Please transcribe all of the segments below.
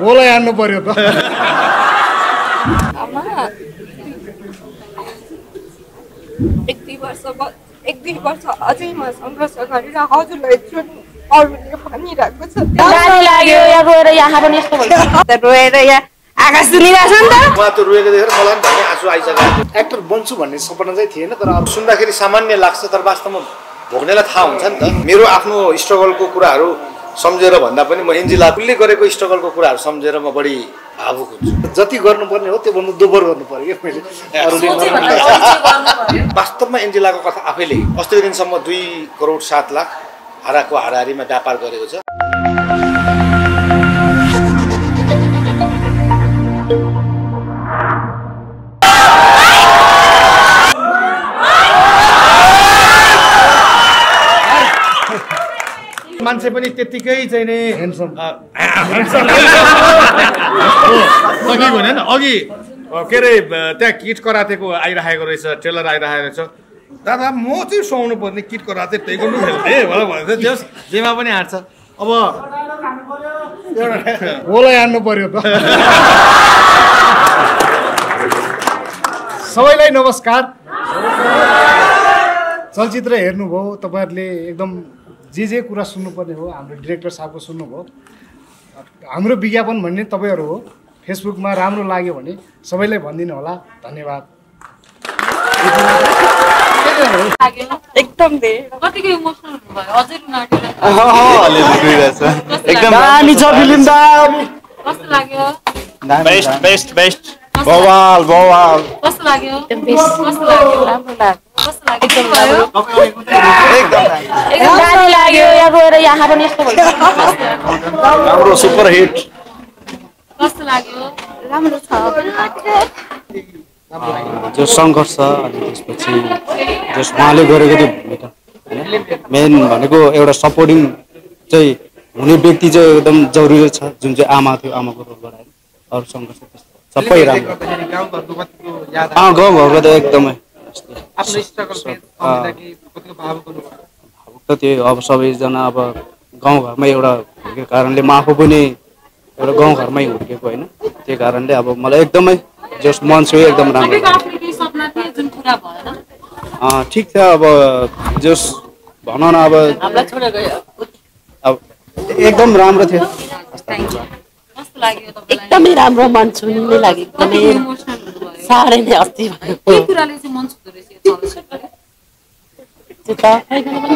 ओला हान्नु पर्यो त एक दुई वर्ष अझै म सङ्घर्ष गरेर हजुरलाई अरूले भनिरहेको छ गाली लाग्यो यहाँ गएर यहाँ पनि यस्तो भन्छ रोएर यहाँ आकाश सुनिरहेछ नि त म त रोएको देखेर मलाई पनि भन्ने आँसु आइसक्यो एक्टर बन्छु भन्ने सपना चाहिँ थिएन तर अब सुन्दाखेरि सामान्य लाग्छ तर वास्तवमा भोग्नेलाई थाहा हुन्छ नि त मेरो आफ्नो स्ट्रगलको कुराहरू सम्झेर भन्दा पनि म एन्जिलाले गरेको स्ट्रगलको कुराहरू सम्झेर म बढी भावुक हुन्छु जति गर्नुपर्ने हो त्यो भन्नु दोब्बर गर्नु पर्यो मैले वास्तवमा एन्जिलाको कथा आफैले अस्तिको दिनसम्म 2 करोड 7 लाख हाराको हाराहारीमा व्यापार गरेको छ मान्छे पनि त्यतिकै चाहिँ नि ह्यान्डसम अघि भने नि अघि के अरे त्यहाँ किट करातेको आइरहेको रहेछ ट्रेलर आइरहेको रहेछ दादा म चाहिँ सुहाउनु पर्ने किट कराते त्यही गर्नु खेल्थेँ भनेर भन्दै थियो जेमा पनि हार्छ अब ओला हान्नु पर्यो त सबैलाई नमस्कार चलचित्र हेर्नुभयो तपाईँहरूले एकदम जे कुरा सुन्नुपर्ने हो हाम्रो डिरेक्टर साहबको सुन्नुभयो हाम्रो विज्ञापन भन्ने तपाईँहरू हो फेसबुकमा राम्रो लाग्यो भने सबैलाई भनिदिनु होला धन्यवाद एकदम कतिको इमोसनल भयो अझै एकदम दामी छ फिल्म दामी कस्तो लाग्यो बेस्ट बेस्ट बेस्ट बवाल बवाल कस्तो लाग्यो कस्तो लाग्यो राम्रो लाग्यो एकदम गाली लाग्यो यहाँ गएर यहाँ पनि यस्तो भन्छ राम्रो सुपर हिट कस्तो लाग्यो राम्रो छ जो सङ्घर्ष अनि त्यसपछि जस उहाँले गरेको त्यो भूमिका होइन मेन भनेको एउटा सपोर्टिङ चाहिँ हुने व्यक्ति चाहिँ एकदम जरुरी छ जुन चाहिँ आमा थियो आमाको रोलबाट होइन अरू सङ्घर्ष सबै राम्रो गाउँघरको त एकदमै भावुक त त्यो अब सबैजना अब गाउँघरमै एउटा हुर्केको कारणले म आफू पनि एउटा गाउँघरमै हुर्केको होइन त्यो कारणले अब मलाई एकदमै जस मन छ एकदम राम्रो ठिक छ अब जस भनौँ न अब एकदम राम्रो थियो एकदमै राम्रो मन छुने लाग्यो एकदमै साह्रै नै अस्ति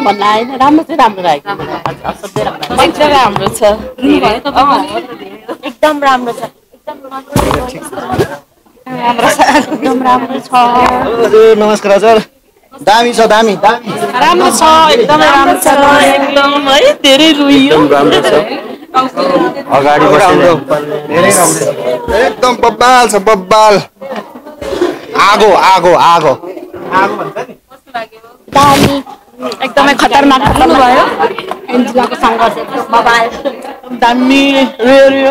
भन्नु आएन राम्रो चाहिँ राम्रो लाग्यो एकदम राम्रो छ एकदम राम्रो छ एकदम राम्रो छ हजुर नमस्कार हजुर दामी छ दामी दामी राम्रो छ एकदमै राम्रो छ एकदम है धेरै रुइयो राम्रो छ अगाडि बसेर धेरै राम्रो एकदम बब्बाल छ बब्बाल आगो आगो आगो आगो भन्छ नि दामी एकदमै खतरनाक भयो एन्जिलाको सङ्घर्ष बबाल दामी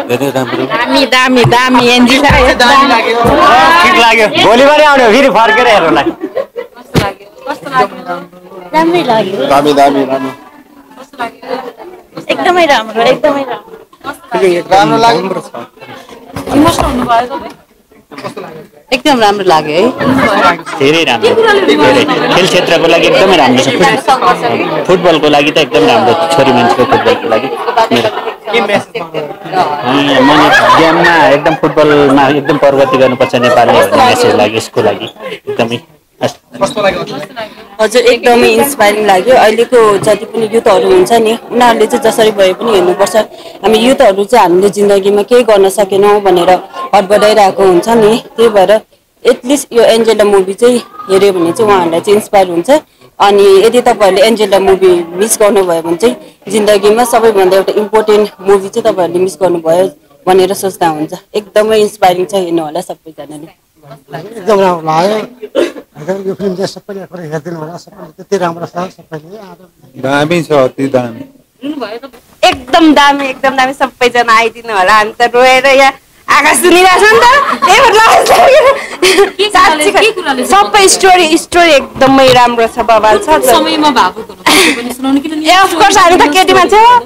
धेरै राम्रो दामी दामी दामी एन्जिला दामी लाग्यो ठिक लाग्यो भोलि पनि आउने फेरि फर्केर हेर्नुलाई राम्रै लाग्यो दामी दामी राम्रो एकदमै राम्रो एकदमै राम्रो लाग्यो इमोसनल हुनुभयो तपाईँ एकदम राम्रो लाग्यो है धेरै राम्रो धेरै खेल क्षेत्रको लागि एकदमै राम्रो छ फुटबलको लागि त एकदम राम्रो छोरी मान्छेको फुटबलको लागि मैले गेममा एकदम फुटबलमा एकदम प्रगति गर्नुपर्छ नेपालले भन्ने मेसेज लाग्यो यसको लागि एकदमै हजुर एकदमै इन्सपाइरिङ लाग्यो अहिलेको जति पनि युथहरू हुन्छ नि उनीहरूले चाहिँ जसरी भए पनि हेर्नुपर्छ हामी युथहरू चाहिँ हामीले जिन्दगीमा केही गर्न सकेनौँ भनेर हडबडाइरहेको हुन्छ नि त्यही भएर एटलिस्ट यो एन्जेला मुभी चाहिँ हेऱ्यो भने चाहिँ उहाँहरूलाई चाहिँ इन्सपायर हुन्छ अनि यदि तपाईँहरूले एन्जेला मुभी मिस गर्नुभयो भने चाहिँ जिन्दगीमा सबैभन्दा एउटा इम्पोर्टेन्ट मुभी चाहिँ तपाईँहरूले मिस गर्नुभयो भनेर सोच्दा हुन्छ एकदमै इन्सपाइरिङ छ हेर्नु होला सबैजनाले एकदम राम्रो लाग्यो यो फिल्म चाहिँ सबैले हेरिदिनु होला सबैले त्यति राम्रो छ सबैले दामी छ अति दामी एकदम दामी सबैजना आइदिनु होला अन्त रोएर यहाँ आकाश सुनिरहेछ नि त सबै स्टोरी एकदमै राम्रो छ बवाल छ समयमा भावुक हुनु अफकोर्स हामी त केटी मान्छे हो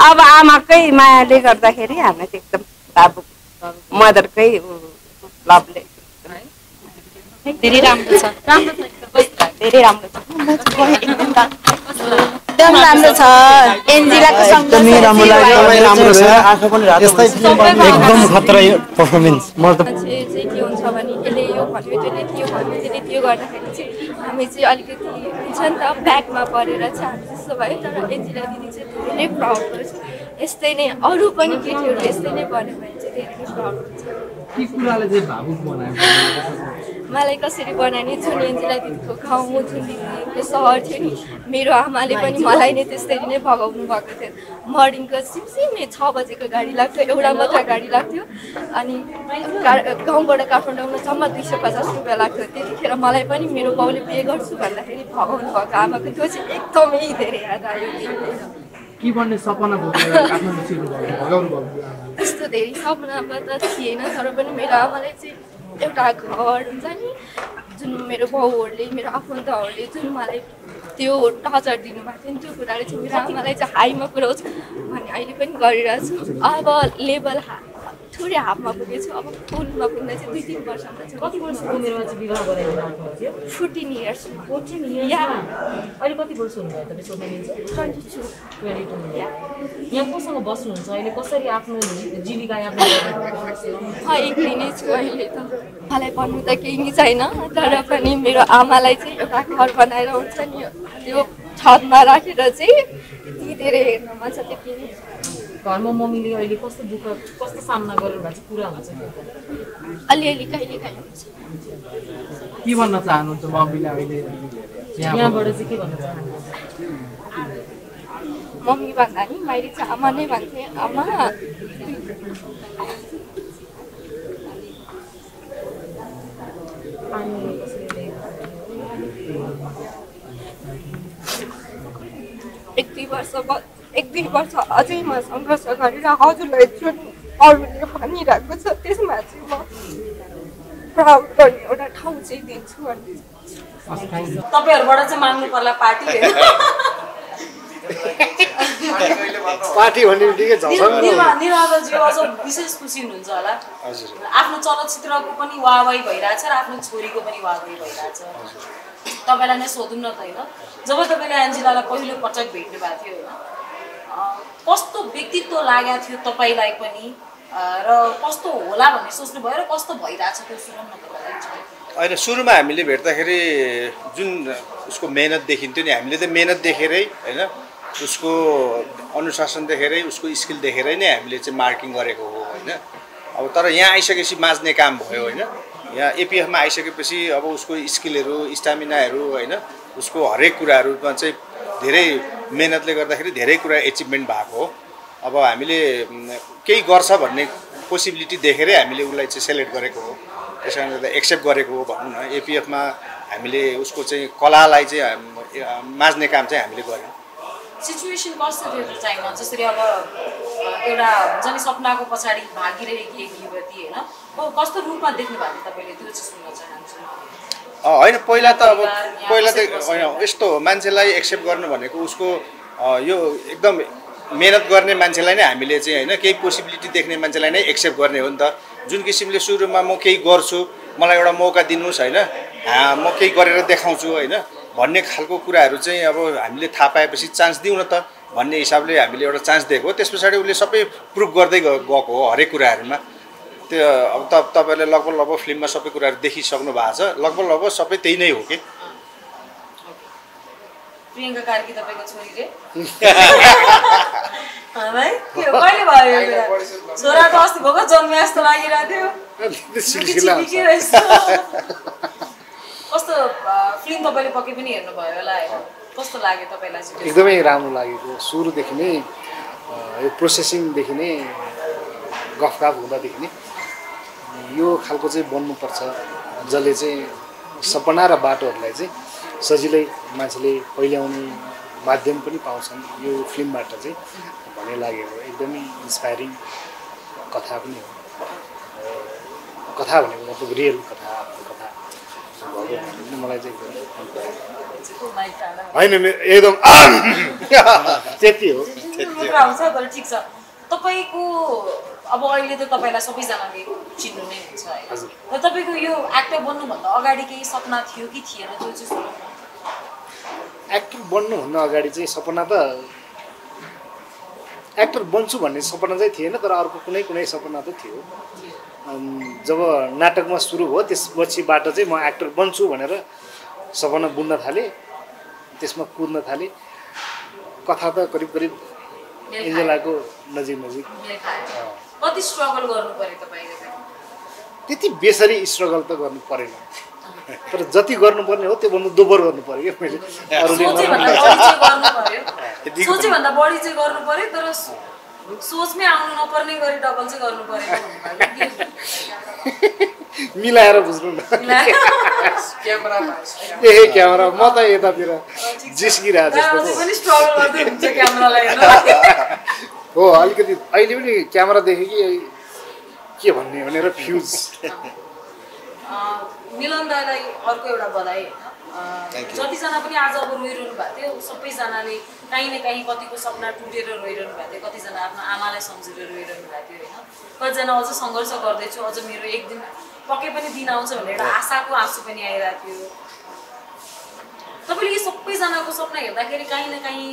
अब आमाकै मायाले गर्दाखेरि हामीलाई चाहिँ एकदम बाबु मदरकै लभले धेरै राम्रो छ धेरै राम्रो छ एकदम राम्रो छ एन्जिलाको एकदमै राम्रो लाग्यो राम्रो छ आँखा पनि रातो एकदम खतरा परफर्मेन्स म त चाहिँ के हुन्छ भने यसले यो भन्यो त्यसले त्यो भन्यो त्यसले त्यो गर्दाखेरि चाहिँ हामी चाहिँ अलिकति हुन्छ नि त ब्याकमा परेर चाहिँ हामी त्यस्तो भयो तर एन्जिला दिदी चाहिँ धेरै नै प्राउड गर्छ यस्तै नै अरू पनि केटीहरू यस्तै नै भन्यो भने चाहिँ धेरै नै प्राउड हुन्छ मलाई कसरी बनाउने जुन एन्जिला दिदीको गाउँ जुन दिदीको सहर थियो नि मेरो आमाले पनि मलाई नै त्यसरी नै भगाउनु भएको थियो मर्निङको सिमसिमे 6 बजेको गाडी लाग्थ्यो एउटा मात्र गाडी लाग्थ्यो अनि गाउँबाट काठमाडौँ आउन जम्मा 250 रुपियाँ लाग्थ्यो त्यतिखेर मलाई पनि मेरो बाउले पे गर्छु भन्दाखेरि भगाउनु भएको आमाको त्यो चाहिँ एकदमै धेरै याद आयो के भन्ने सपना त्यस्तो धेरै सपनामा त थिएन तर पनि मेरो आमाले चाहिँ एउटा घर हुन्छ नि जुन मेरो बाउहरूले मेरो आफन्तहरूले जुन मलाई त्यो टचर दिनुभएको थियो नि त्यो कुराले चाहिँ मेरो आमालाई चाहिँ हाईमा पुऱ्याउँछु भने अहिले पनि गरिरहेछु अब लेभल थोरै हाफमा पुगेछु अब फुलमा पुग्दा चाहिँ 2-3 वर्षमा चाहिँ कति वर्षको उमेरमा चाहिँ विवाह गराइदिनु भएको थियो 14 इयर्स 14 इयर्स अहिले कति वर्ष हुनुभयो तपाईँ सोध्न मिल्छ 22 यहाँ कोसँग बस्नुहुन्छ अहिले कसरी आफ्नो जीविका यापन गर्नुहुन्छ एक्लै छु अहिले त मलाई भन्नु त केही नि छैन तर पनि मेरो आमालाई चाहिँ एउटा घर बनाएर हुन्छ नि त्यो छतमा राखेर चाहिँ यति धेरै हेर्न मन छ त्यो केही घरमा मम्मीले अहिले कस्तो दुःख कस्तो सामना गरेर भन्छ पुरा हुन्छ अलिअलि कहिले कहिले हुन्छ के भन्न चाहनुहुन्छ मम्मीले अहिले यहाँबाट चाहिँ के भन्न चाहनुहुन्छ मम्मी भन्दा नि मैले चाहिँ आमा नै भन्थे आमा एक दुई वर्ष अझै म सङ्घर्ष गरेर हजुरलाई जुन अरूले भनिरहेको छ त्यसमा चाहिँ म प्राउड गर्ने एउटा ठाउँ चाहिँ दिन्छु भन्ने तपाईँहरूबाट चाहिँ माग्नु पर्ला पार्टी पार्टी भन्ने बित्तिकै निराजज्यू अझ विशेष खुसी हुनुहुन्छ होला आफ्नो चलचित्रको पनि वाहवाही भइरहेछ र आफ्नो छोरीको पनि वाहवाही भइरहेछ तपाईँलाई नै सोधौँ न त होइन जब तपाईँले एन्जिलालाई पहिलो पटक भेट्नु भएको थियो होइन कस्तो व्यक्तित्व लागेको थियो तपाईँलाई पनि र कस्तो होला भन्ने सोच्नुभयो र कस्तो भइरहेछ त्यो सुनौँ न तपाईँलाई होइन सुरुमा हामीले भेट्दाखेरि जुन उसको मेहनत देखिन्थ्यो नि हामीले त मेहनत देखेरै होइन उसको अनुशासन देखेरै उसको स्किल देखेरै नै हामीले चाहिँ मार्किङ गरेको हो होइन अब तर यहाँ आइसकेपछि माझ्ने काम भयो होइन यहाँ एपिएफमा आइसकेपछि अब उसको स्किलहरू स्टामिनाहरू होइन उसको हरेक कुराहरूमा चाहिँ धेरै मेहनतले गर्दाखेरि धेरै कुरा एचिभमेन्ट भएको हो अब हामीले केही गर्छ भन्ने पोसिबिलिटी देखेरै हामीले उसलाई चाहिँ सेलेक्ट गरेको हो त्यस कारणले गर्दा एक्सेप्ट गरेको हो भनौँ न एपिएफमा हामीले उसको चाहिँ कलालाई चाहिँ माझ्ने काम चाहिँ हामीले गऱ्यौँ सिचुएसन कस्तो थियो त्यो टाइममा जसरी अब एउटा हुन्छ नि सपनाको पछाडि भागिरहेकी एक युवती होइन कस्तो रूपमा देख्नु भएको तपाईँले त्यो चाहिँ सुन्न चाहन्छु होइन पहिला त होइन यस्तो मान्छेलाई एक्सेप्ट गर्नु भनेको उसको यो एकदम मेहनत गर्ने मान्छेलाई नै हामीले चाहिँ होइन केही पोसिबिलिटी देख्ने मान्छेलाई नै एक्सेप्ट गर्ने हो नि त जुन किसिमले सुरुमा म केही गर्छु मलाई एउटा मौका दिनुहोस् होइन म केही गरेर देखाउँछु होइन भन्ने खालको कुराहरू चाहिँ अब हामीले थाहा पाएपछि चान्स दिउँ न त भन्ने हिसाबले हामीले एउटा चान्स दिएको त्यस पछाडि उसले सबै प्रुभ गर्दै गएको हो हरेक कुराहरूमा त्यो अब तपाईँले लगभग फिल्ममा सबै कुराहरू देखिसक्नु भएको छ लगभग सबै त्यही नै हो कि प्रियङ्का कार्की तपाईँको छोरीले कहिले भयो छोराको अस्ति भएको जन्मे जस्तो लागिरहेको थियो कस्तो फिल्म तपाईँले पक्कै पनि हेर्नुभयो होला होइन कस्तो लाग्यो तपाईँलाई चाहिँ एकदमै राम्रो लागेको सुरुदेखि नै यो प्रोसेसिङदेखि नै गफगाफ हुँदादेखि नै यो खालको चाहिँ बन्नुपर्छ जसले चाहिँ सपना र बाटोहरूलाई चाहिँ सजिलै मान्छेले पहिल्याउने माध्यम पनि पाउँछन् यो फिल्मबाट चाहिँ भन्ने लागेको एकदमै इन्सपायरिङ कथा पनि हो कथा भनेको मतलब रियल कथा मलाई चाहिँ होइन एकदम त्यति हो कुरा हुन्छ तर ठिक छ तपाईँको अब अहिले त तपाईँलाई सबैजनाले चिन्नु नै हुन्छ होइन र तपाईँको यो एक्टर बन्नुभन्दा अगाडि केही सपना थियो कि थिएन त्यो चाहिँ सुरु एक्टर बन्नुभन्दा अगाडि चाहिँ सपना त एक्टर बन्छु भन्ने सपना चाहिँ थिएन तर अर्को कुनै सपना त थियो जब नाटकमा सुरु भयो त्यसपछिबाट चाहिँ म एक्टर बन्छु भनेर सपना बुन्न थालेँ त्यसमा कुद्न थालेँ कथा त करिब एन्जेलाको नजिक कति स्ट्रगल गर्नु पर्यो तपाईँले त्यति बेसरी स्ट्रगल त गर्नु परेन तर जति गर्नुपर्ने हो त्योभन्दा दोब्बर गर्नु पर्यो क्या मैले सोचेभन्दा बढी चाहिँ गर्नु पर्यो तर सोचमै आउनु नपर्ने गरी डबल चाहिँ गर्नु पर्यो मिलाएर बुझ्नु न ए क्यामेरा म त यतातिर जिस्किरहेको जस्तो हो अलिकति अहिले पनि क्यामेरा देखेँ कि के भन्ने भनेर फ्युज मिलन दाइलाई अर्को एउटा बधाई होइन जतिजना पनि आज अब रोइरहनु भएको थियो सबैजनाले काहीँ न काहीँ कतिको सपना टुटेर रोइरहनु भएको थियो कतिजना आफ्नो आमालाई सम्झेर रोइरहनु भएको थियो होइन कतिजना अझ सङ्घर्ष गर्दैछु अझ मेरो एक दिन पक्कै पनि दिन आउँछ भनेर एउटा आशाको आँसु पनि आइरहेको थियो तपाईँले यी सबैजनाको सपना हेर्दाखेरि काहीँ न काहीँ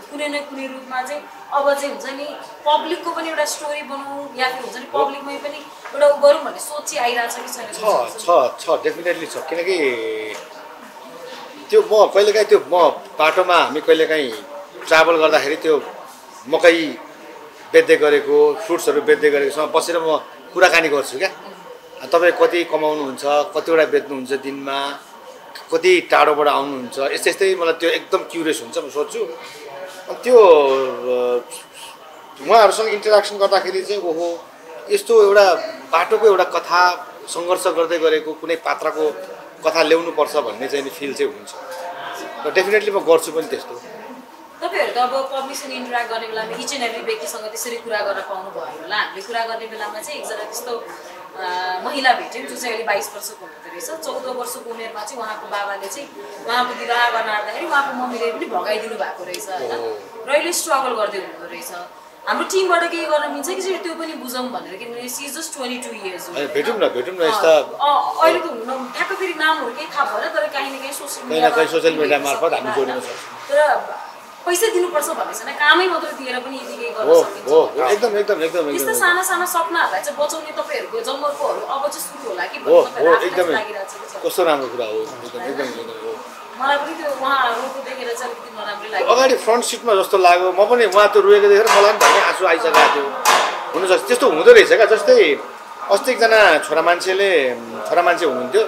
कुनै न कुनै रूपमा चाहिँ अब चाहिँ हुन्छ नि पब्लिकको पनि एउटा स्टोरी बनाऊ या फिर हुन्छ नि पब्लिकमै पनि एउटा उ गरौँ भन्ने सोच चाहिँ आइरहेको छ कि छैन छ डेफिनेटली छ किनकि त्यो म कहिलेकाहीँ त्यो म बाटोमा हामी कहिलेकाहीँ ट्राभल गर्दाखेरि त्यो मकै बेच्दै गरेको फ्रुट्सहरू बेच्दै गरेकोसँग बसेर म कुराकानी गर्छु क्या तपाईँ कति कमाउनुहुन्छ कतिवटा बेच्नुहुन्छ दिनमा कति टाढोबाट आउनुहुन्छ यस्तै मलाई त्यो एकदम क्युरियस हुन्छ म सोध्छु अनि त्यो उहाँहरूसँग इन्टरेक्सन गर्दाखेरि चाहिँ ओहो यस्तो एउटा बाटोको एउटा कथा सङ्घर्ष गर्दै गरेको कुनै पात्रको कथा ल्याउनुपर्छ भन्ने चाहिँ फिल चाहिँ हुन्छ र डेफिनेटली म गर्छु पनि त्यस्तो तपाईँहरू त अब पब्लिकसँग इन्टरेक्ट गर्ने बेलामा इच एन्ड एभ्री व्यक्तिसँग त्यसरी कुरा गर्न पाउनु भयो होला हामीले कुरा गर्ने बेलामा चाहिँ एकजना त्यस्तो महिला भेट्यौँ जो चाहिँ अहिले 22 वर्षको हुनुहुँदो रहेछ 14 वर्षको उमेरमा चाहिँ उहाँको बाबाले चाहिँ उहाँको विवाह गर्न आँट्दाखेरि उहाँको मम्मीले पनि भगाइदिनु भएको रहेछ होइन र अहिले स्ट्रगल गर्दै हुनुहुँदो रहेछ हाम्रो टिमबाट केही गर्न मिल्छ कि चाहिँ त्यो पनि बुझौँ भनेर किनभने सी इज जस्ट 22 इयर्स भेटौँ न यस्ता अहिले त हुनु ठ्याक्क फेरि नामहरू केही थाहा भएन तर काहीँ न काहीँ सोसियल मिडिया मार्फत हामी जोडिन सक्छौँ तर पैसा दिनुपर्छ भन्ने छैन कामै मात्र दिएर पनि यति केही गर्न सकिन्छ एकदम त्यस्ता साना साना सपनाहरूलाई चाहिँ बचाउने तपाईँहरूको जन्मकोहरू अब चाहिँ सुरु होला कि कस्तो राम्रो कुरा हो एकदम मलाई पनि त्यो उहाँहरूको देखेर चाहिँ अलिकति नराम्रै लाग्यो अगाडि फ्रन्ट सिटमा जस्तो लाग्यो म पनि उहाँ त्यो रोएको देखेर मलाई पनि धन्य आँसु आइसकेको थियो हुनसक्छ त्यस्तो हुँदो रहेछ क्या जस्तै अस्ति एकजना छोरा मान्छे हुनुहुन्थ्यो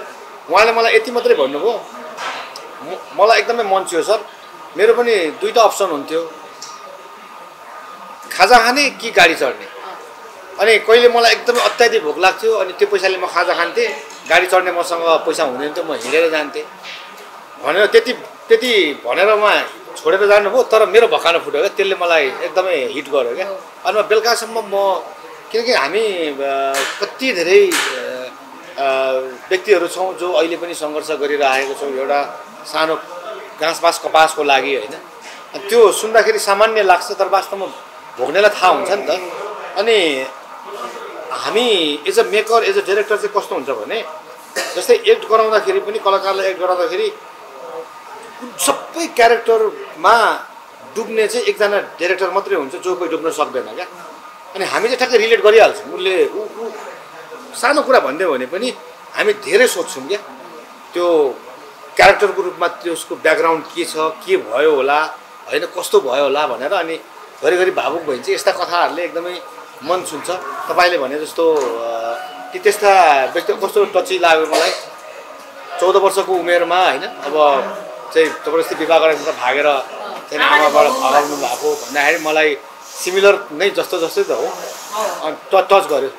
उहाँले मलाई यति मात्रै भन्नुभयो मलाई एकदमै मन थियो सर मेरो पनि दुईटा अप्सन हुन्थ्यो खाजा खाने कि गाडी चढ्ने अनि कहिले मलाई एकदमै अत्याधिक भोक लाग्थ्यो अनि त्यो पैसाले म खाजा खान्थेँ गाडी चढ्ने मसँग पैसा हुँदैन थियो म हिँडेर जान्थेँ भनेर त्यति भनेर उहाँ छोडेर जानुभयो तर मेरो भकानो फुट्यो क्या त्यसले मलाई एकदमै हिट गर्यो क्या अनि म बेलुकासम्म म किनकि हामी कति धेरै व्यक्तिहरू छौँ जो अहिले पनि सङ्घर्ष गरिरहेको छौँ एउटा सानो घाँसपास कपासको लागि होइन त्यो सुन्दाखेरि सामान्य लाग्छ तर वास्तवमा भोग्नेलाई थाहा हुन्छ नि त अनि हामी as a maker as a director चाहिँ कस्तो हुन्छ भने जस्तै एक्ट गराउँदाखेरि पनि कलाकारलाई एक्ट गराउँदाखेरि सबै क्यारेक्टरमा डुब्ने चाहिँ एकजना डाइरेक्टर मात्रै हुन्छ जो कोही डुब्न सक्दैन क्या अनि हामी चाहिँ ठ्याक्कै रिलेट गरिहाल्छौँ उसले सानो कुरा भनिदियो भने पनि हामी धेरै सोध्छौँ क्या त्यो क्यारेक्टरको रूपमा त्यसको ब्याकग्राउन्ड के छ के भयो होला होइन कस्तो भयो होला भनेर अनि घरिघरि भावुक भइन्छ यस्ता कथाहरूले एकदमै मन छुन्छ तपाईँले भने जस्तो कि त्यस्ता व्यक्ति कस्तो टची लाग्यो मलाई 14 वर्षको उमेरमा होइन अब चाहिँ जबरजस्ती विवाह गरेर भागेर चाहिँ आमाबाट भगाउनु भएको भन्दाखेरि मलाई सिमिलर नै जस्तो त हो अनि टच गर्यो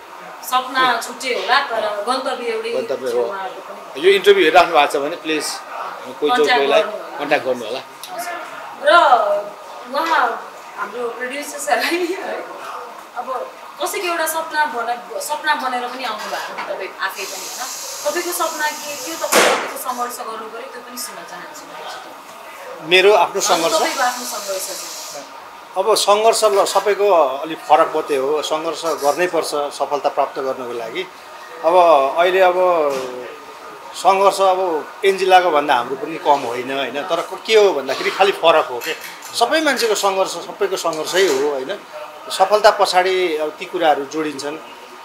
सपना छुट्टै होला तर गन्तव्य हो यो इन्टरभ्यू हेरिराख्नु भएको छ भने प्लिज कोहीलाई कन्ट्याक्ट गर्नु होला र उहाँ हाम्रो प्रड्युसर्सहरूलाई है अब कसैको एउटा सपना बनेर पनि आउनु भएको थियो तपाईँ आफै पनि होइन तपाईँको सपना के थियो तपाईँले कतिको सङ्घर्ष गर्नु पऱ्यो त्यो पनि सुन्न चाहन्छु मेरो आफ्नो सङ्घर्ष अब सङ्घर्ष सबैको अलिक फरक मात्रै हो सङ्घर्ष गर्नै पर्छ सफलता प्राप्त गर्नको लागि अब अहिले अब सङ्घर्ष अब एन्जिलाको भन्दा हाम्रो पनि कम होइन होइन तर के हो भन्दाखेरि खालि फरक हो के सबै मान्छेको सङ्घर्ष सबैको सङ्घर्षै हो होइन सफलता पछाडि अब ती कुराहरू जोडिन्छन्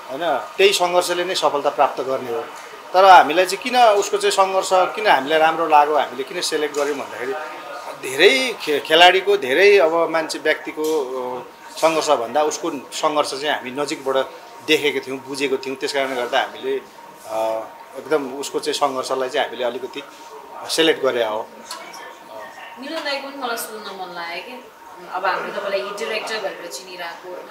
होइन त्यही सङ्घर्षले नै सफलता प्राप्त गर्ने हो तर हामीलाई चाहिँ किन उसको चाहिँ सङ्घर्ष किन हामीलाई राम्रो लाग्यो हामीले किन सेलेक्ट गऱ्यौँ भन्दाखेरि धेरै खेलाडीको धेरै अब मान्छे व्यक्तिको सङ्घर्षभन्दा उसको सङ्घर्ष चाहिँ हामी नजिकबाट देखेको थियौँ बुझेको थियौँ त्यस कारणले गर्दा हामीले एकदम उसको चाहिँ सङ्घर्षलाई चाहिँ हामीले अलिकति सेलेक्ट गरे हो मिलन दाइको पनि मलाई सुन्न मन लाग्यो कि अब हामीले तपाईँलाई हिट डिरेक्टर भनेर चिनिरहेको होइन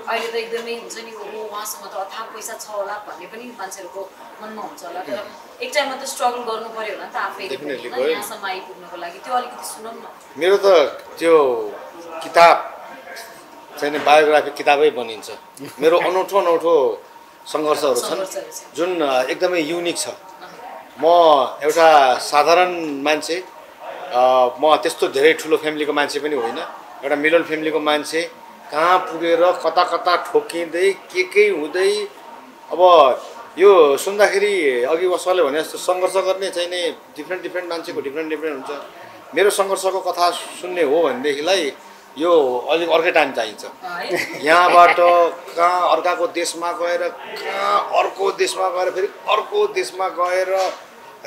अहिले त एकदमै हुन्छ नि उहाँसँग त अथाह पैसा छ होला भन्ने पनि मान्छेहरूको मनमा हुन्छ होला तर एक टाइममा त स्ट्रगल गर्नु पर्यो होला नि त आफै यहाँसम्म आइपुग्नको लागि त्यो अलिकति सुनौँ न मेरो त त्यो किताब चाहिँ बायोग्राफी किताबै बनिन्छ मेरो अनौठो अनौठो सङ्घर्षहरू छन् जुन एकदमै युनिक छ म एउटा साधारण मान्छे म त्यस्तो धेरै ठुलो फ्यामिलीको मान्छे पनि होइन एउटा मिडल फ्यामिलीको मान्छे कहाँ पुगेर कता कता ठोकिँदै के हुँदै अब यो सुन्दाखेरि अघि वसले भने जस्तो सङ्घर्ष गर्ने चाहिँ नि डिफ्रेन्ट मान्छेको डिफ्रेन्ट हुन्छ मेरो सङ्घर्षको कथा सुन्ने हो भनेदेखिलाई यो अलिक अर्कै टाइम चाहिन्छ यहाँबाट कहाँ अर्काको देशमा गएर कहाँ अर्को देशमा गएर फेरि अर्को देशमा गएर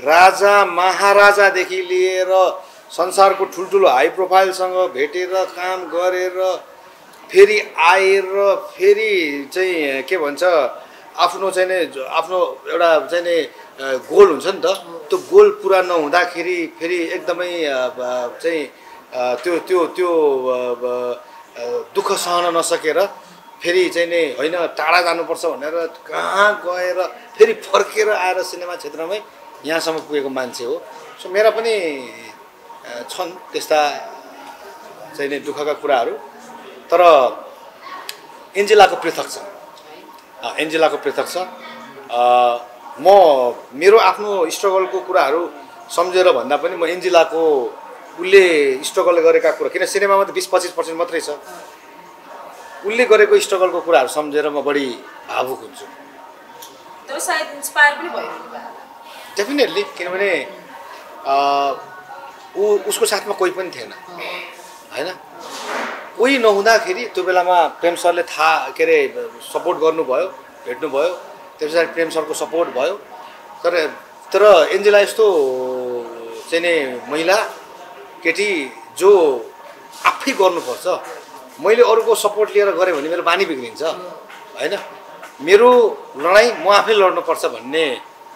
राजा महाराजादेखि लिएर संसारको ठुल्ठुलो हाई प्रोफाइलसँग भेटेर काम गरेर फेरि आएर फेरि चाहिँ के भन्छ आफ्नो चाहिँ नि आफ्नो एउटा चाहिँ नि गोल हुन्छ नि त त्यो गोल पुरा नहुँदाखेरि फेरि एकदमै चाहिँ त्यो दुःख सहन नसकेर फेरि चाहिँ नि होइन टाढा जानुपर्छ भनेर कहाँ गएर फेरि फर्केर आएर सिनेमा क्षेत्रमै यहाँसम्म पुगेको मान्छे हो सो मेरा पनि छन् त्यस्ता चाहिँ नि दुःखका कुराहरू तर एन्जेलाको पृथक छ एन्जेलाको पृथक छ म मेरो आफ्नो स्ट्रगलको कुराहरू सम्झेर भन्दा पनि म एन्जेलाको उसले स्ट्रगल गरेका कुरा किन सिनेमामा त 20-25% मात्रै छ उसले गरेको स्ट्रगलको कुराहरू सम्झेर म बढी भावुक हुन्छु डेफिनेटली किनभने उसको साथमा कोही पनि थिएन होइन कोही नहुँदाखेरि त्यो बेलामा प्रेम सरले थाहा के अरे सपोर्ट गर्नुभयो भेट्नुभयो त्यस पछाडि प्रेम सरको सपोर्ट भयो तर एन्जेला यस्तो चाहिँ नि महिला केटी जो आफै गर्नुपर्छ मैले अरूको सपोर्ट लिएर गरेँ भने मेरो बानी बिग्रिन्छ होइन मेरो लडाइँ म आफै लड्नुपर्छ भन्ने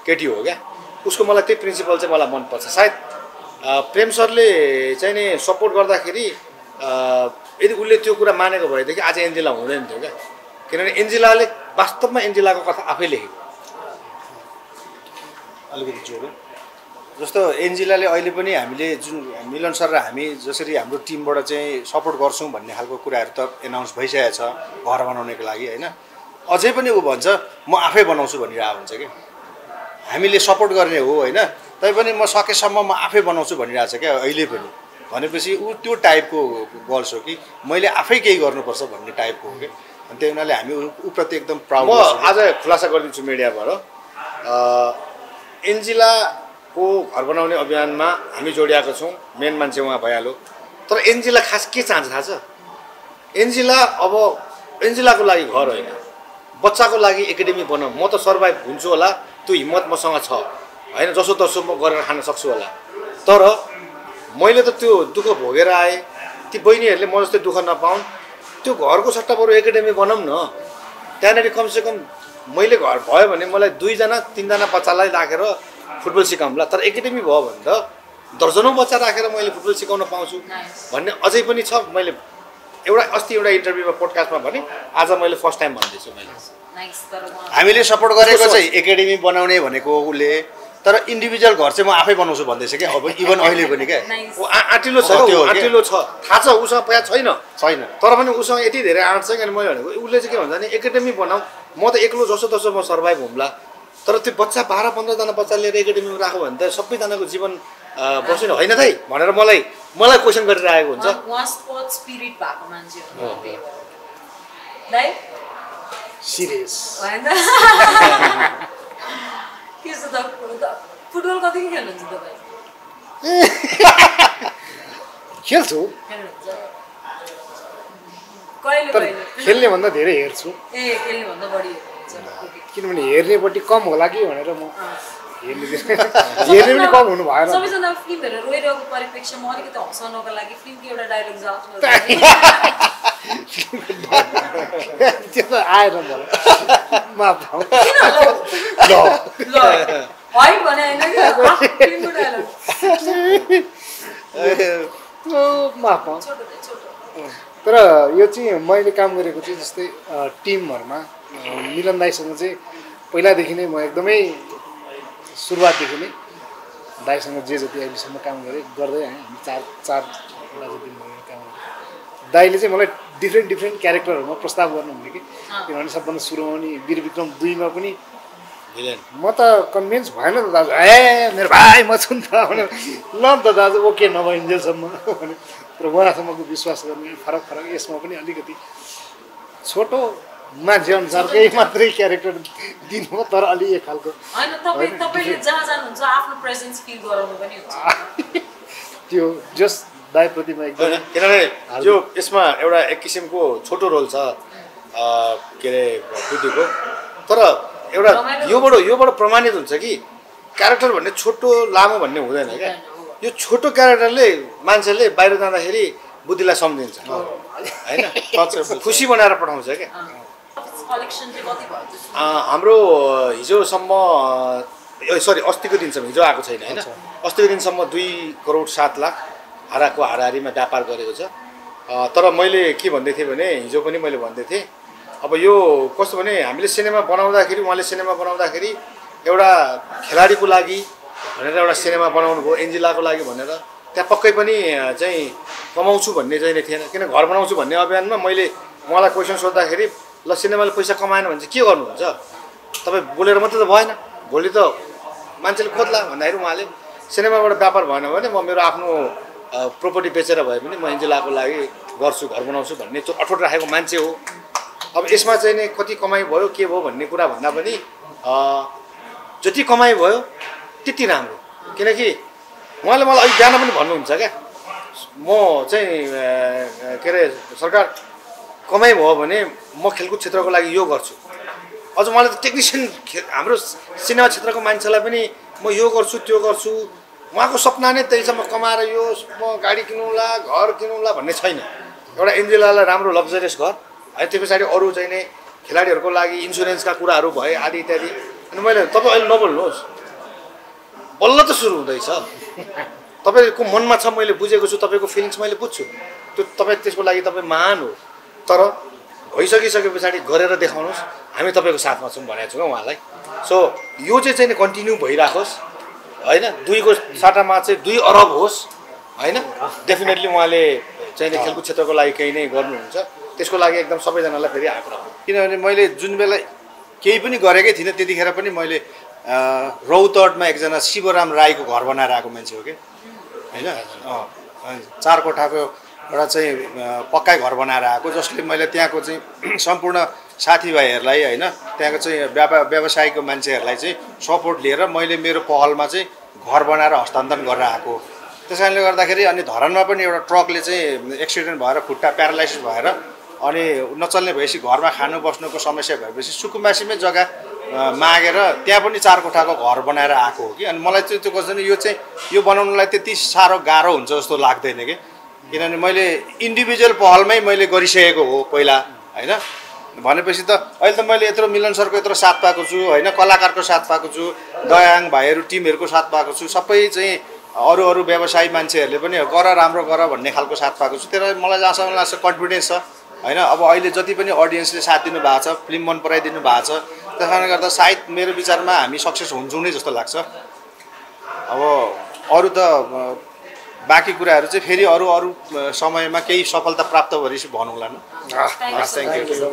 केटी हो क्या उसको मलाई त्यही प्रिन्सिपल चाहिँ मलाई मनपर्छ सायद प्रेम सरले चाहिँ नि सपोर्ट गर्दाखेरि यदि उसले त्यो कुरा मानेको भएदेखि आज एन्जेला हुँदैन थियो क्या किनभने एन्जेलाले वास्तवमा एन्जेलाको कथा आफै लेखेको अलिकति जोडौँ जस्तो एन्जेलाले अहिले पनि हामीले जुन मिलन सर र हामी जसरी हाम्रो टिमबाट चाहिँ सपोर्ट गर्छौँ भन्ने खालको कुराहरू त एनाउन्स भइसकेको छ घर बनाउनेको लागि होइन अझै पनि ऊ भन्छ म आफै बनाउँछु भनिरहेको हुन्छ कि हामीले सपोर्ट गर्ने हो होइन तैपनि म सकेसम्म म आफै बनाउँछु भनिरहेको छ क्या अहिले पनि भनेपछि ऊ त्यो टाइपको गर्ल्स हो कि मैले आफै केही गर्नुपर्छ भन्ने टाइपको हो कि अनि त्यही हुनाले हामी ऊप्रति एकदम प्राउड म आज खुलासा गरिदिन्छु मिडियाबाट एन्जेलाको घर बनाउने अभियानमा हामी जोडिएका छौँ मेन मान्छे उहाँ भइहाल्यो तर एन्जेला खास के चाहन्छ थाहा छ एन्जेला अब एन्जेलाको लागि घर होइन बच्चाको लागि एकाडेमी बनाऊ म त सर्भाइभ हुन्छु होला त्यो हिम्मत मसँग छ होइन जसो म गरेर खान सक्छु होला तर मैले त त्यो दुःख भोगेर आएँ ती बहिनीहरूले म जस्तै दुःख नपाउन् त्यो घरको सट्टा बरु एकाडेमी बनाऊँ न त्यहाँनिर कमसेकम मैले घर भयो भने मलाई 2-3जना बच्चालाई राखेर फुटबल सिकाउँला तर एकाडेमी भयो भने त दर्जनौँ बच्चा राखेर मैले फुटबल सिकाउन पाउँछु भन्ने अझै पनि छ मैले अस्ति एउटा इन्टरभ्यूमा पोडकास्टमा भने आज मैले फर्स्ट टाइम भन्दैछु मैले हामीले सपोर्ट गरेको चाहिँ एकाडेमी बनाउने भनेको उसले तर इन्डिभिजुअल घर चाहिँ म आफै बनाउँछु भन्दैछ क्या अब इभन अहिले पनि क्या आँटिलो छ आँटिलो छ थाहा छ उसँग पैसा छैन तर पनि उसँग यति धेरै आँट छ किन मैले भनेको उसले चाहिँ के भन्छ भने एकाडेमी बनाऊ म त एक्लो जसो म सर्भाइभ हुम्ला तर त्यो बच्चा 12-15जना बच्चा लिएर एकाडेमीमा राख्यो भने त सबैजनाको जीवन बस्नु होइन दाइ भनेर मलाई मलाई क्वेसन गरिरहेको हुन्छ उहाँ स्पोर्ट्स स्पिरिट भएको मान्छे हो दाइ सिरियस होइन त्यसो त फुटबल कतिको खेल्नुहुन्छ तपाईँ खेल्छु कहिले तर कहिले खेल्ने भन्दा धेरै हेर्छु ए खेल्ने भन्दा बढी हेर्नुहुन्छ किनभने हेर्नेपट्टि कम होला कि भनेर म हेर्ने पनि कम हुनु भएन सबैजना फिल्म हेरेर रोइरहेको परिप्रेक्ष्यमा अलिकति हँसाउनको लागि फिल्मको एउटा डायलग जाओस् त्यो त आएन मलाई माफ होइन भने होइन कि फिल्मको डायलग माफ तर यो चाहिँ मैले काम गरेको चाहिँ जस्तै टिमहरूमा मिलन दाईसँग चाहिँ पहिलादेखि नै म एकदमै सुरुवातदेखि नै दाईसँग जे जति अहिलेसम्म काम गरेँ गर्दै आएँ हामी चार जति काम गरेँ दाईले चाहिँ मलाई डिफ्रेन्ट क्यारेक्टरहरूमा प्रस्ताव गर्नुहुन्थ्यो कि किनभने सबभन्दा सुरुमा नि वीर विक्रम 2 मा पनि म त कन्भिन्स भएन त दाजु मेरो भाइ म छु नि त भनेर ल त दाजु ओके नभइन्जेलसम्म भने तर उहाँसम्मको विश्वास गर्ने फरक यसमा पनि अलिकति छोटो मान्छे अनुसारकै मात्रै क्यारेक्टर दिनु हो तर अलि एक खालको होइन तपाईँले जहाँ जानुहुन्छ आफ्नो प्रेजेन्स फिल गराउनु पनि हुन्छ त्यो जस दाइप्रतिमा एकदम किनभने यो यसमा एउटा एक किसिमको छोटो रोल छ के अरे बुद्धिको तर एउटा योबाट प्रमाणित हुन्छ कि क्यारेक्टर भन्ने छोटो लामो भन्ने हुँदैन क्या यो छोटो क्यारेक्टरले मान्छेले बाहिर जाँदाखेरि बुद्धिलाई सम्झिन्छ होइन खुसी बनाएर पठाउँछ क्या हाम्रो हिजोसम्म अस्तिको दिनसम्म हिजो आएको छैन होइन अस्तिको दिनसम्म 2 करोड 7 लाख हाराको हाराहारीमा व्यापार गरेको छ तर मैले के भन्दै थिएँ भने हिजो पनि मैले भन्दै थिएँ अब यो कस्तो भने हामीले सिनेमा बनाउँदाखेरि उहाँले सिनेमा बनाउँदाखेरि एउटा खेलाडीको लागि भनेर एउटा सिनेमा बनाउनु भयो एन्जिलाको लागि भनेर त्यहाँ पक्कै पनि चाहिँ कमाउँछु भन्ने चाहिँ थिएन किन घर बनाउँछु भन्ने अभियानमा मैले उहाँलाई क्वेसन सोद्धाखेरि ल सिनेमाले पैसा कमाएन भने चाहिँ के गर्नुहुन्छ तपाईँ बोलेर मात्रै त भएन भोलि त मान्छेले खोज्ला भन्दाखेरि उहाँले सिनेमाबाट व्यापार भएन भने म मेरो आफ्नो प्रोपर्टी बेचेर भए पनि म एन्जिलाको लागि गर्छु घर बनाउँछु भन्ने अठोट राखेको मान्छे हो अब यसमा चाहिँ नि कति कमाइ भयो के भयो भन्ने कुरा भन्दा पनि जति कमाइ भयो त्यति राम्रो किनकि उहाँले मलाई अलिक बिहान पनि भन्नुहुन्छ क्या म चाहिँ के अरे सरकार कमाइ भयो भने म खेलकुद क्षेत्रको लागि यो गर्छु अझ मलाई त टेक्निसियन हाम्रो सिनेमा क्षेत्रको मान्छेलाई पनि म यो गर्छु त्यो गर्छु उहाँको सपना नै त्यहीसम्म कमाएर यो म गाडी किनौँला घर किनौँला भन्ने छैन एउटा एन्जेलालाई राम्रो लग्जरियस घर है त्यो पछाडि अरू चाहिँ नै खेलाडीहरूको लागि इन्सुरेन्सका कुराहरू भए आदि इत्यादि अनि मैले तपाईँ अहिले नबोल्नुहोस् बल्ल त सुरु हुँदैछ तपाईँको मनमा छ मैले बुझेको छु तपाईँको फिलिङ्स मैले बुझ्छु त्यो तपाईँ त्यसको लागि तपाईँ महान हो तर भइसकिसके पछाडि गरेर देखाउनुहोस् हामी तपाईँको साथमा छौँ भनेको छौँ उहाँलाई सो यो चाहिँ कन्टिन्यू भइराखोस् होइन 2 को साटामा चाहिँ 2 अरब होस् होइन डेफिनेटली उहाँले चाहिँ खेलकुद क्षेत्रको लागि केही नै गर्नुहुन्छ त्यसको लागि एकदम सबैजनालाई फेरि आग्रह किनभने मैले जुन बेला केही पनि गरेकै थिइनँ त्यतिखेर पनि मैले रौतहटमा एकजना शिवराम राईको घर बनाएर आएको मान्छे हो कि होइन 4 कोठाको एउटा चाहिँ पक्कै घर बनाएर आएको जसले मैले त्यहाँको चाहिँ सम्पूर्ण साथीभाइहरूलाई होइन त्यहाँको चाहिँ व्यवसायको मान्छेहरूलाई चाहिँ सपोर्ट लिएर मैले मेरो पहलमा चाहिँ घर बनाएर हस्तान्तरण गरेर आएको त्यस कारणले गर्दाखेरि अनि धरानमा पनि एउटा ट्रकले चाहिँ एक्सिडेन्ट भएर खुट्टा प्यारालाइसिस भएर अनि नचल्ने भएपछि घरमा खानु बस्नुको समस्या भएपछि सुकुम्बासीमै जग्गा मागेर त्यहाँ पनि 4 कोठाको घर बनाएर आएको हो कि अनि मलाई चाहिँ त्यो कस्तो यो चाहिँ यो बनाउनलाई त्यति साह्रो गाह्रो हुन्छ जस्तो लाग्दैन कि किनभने मैले इन्डिभिजुअल पहलमै मैले गरिसकेको हो पहिला होइन भनेपछि त अहिले त मैले यत्रो मिलन सरको यत्रो साथ पाएको छु होइन कलाकारको साथ पाएको छु दयाङ भाइहरू टिमहरूको साथ पाएको छु सबै चाहिँ अरू व्यवसायी मान्छेहरूले पनि गर राम्रो गर भन्ने खालको साथ पाएको छु त्यसलाई मलाई जहाँसम्म लाग्छ कन्फिडेन्स छ होइन अब अहिले जति पनि अडियन्सले साथ दिनु भएको छ फिल्म मन पराइदिनु भएको छ त्यस कारणले गर्दा सायद मेरो विचारमा हामी सक्सेस हुन्छौँ नै जस्तो लाग्छ अब अरू त बाँकी कुराहरू चाहिँ फेरि अरू समयमा केही सफलता प्राप्त भएपछि भनौँला न थ्याङ्क यू